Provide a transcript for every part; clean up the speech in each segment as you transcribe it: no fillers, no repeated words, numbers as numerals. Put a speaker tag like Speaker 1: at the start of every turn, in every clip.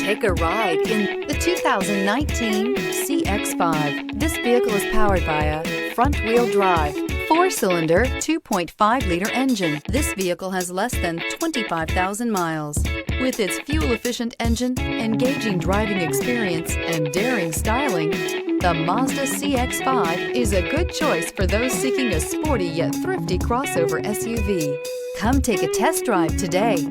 Speaker 1: Take a ride in the 2019 CX-5. This vehicle is powered by a front-wheel drive, 4-cylinder, 2.5-liter engine. This vehicle has less than 25,000 miles. With its fuel-efficient engine, engaging driving experience, and daring styling, the Mazda CX-5 is a good choice for those seeking a sporty yet thrifty crossover SUV. Come take a test drive today.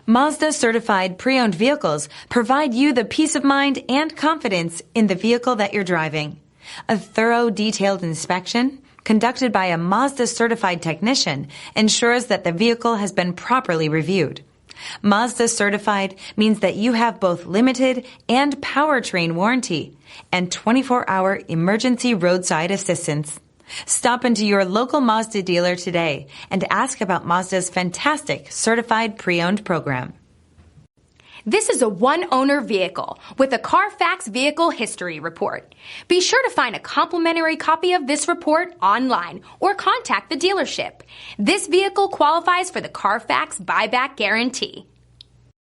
Speaker 2: Mazda certified pre-owned vehicles provide you the peace of mind and confidence in the vehicle that you're driving. A thorough, detailed inspection conducted by a Mazda certified technician ensures that the vehicle has been properly reviewed. Mazda certified means that you have both limited and powertrain warranty and 24-hour emergency roadside assistance. Stop into your local Mazda dealer today and ask about Mazda's fantastic certified pre-owned program.
Speaker 3: This is a one-owner vehicle with a Carfax Vehicle History Report. Be sure to find a complimentary copy of this report online or contact the dealership. This vehicle qualifies for the Carfax Buyback Guarantee.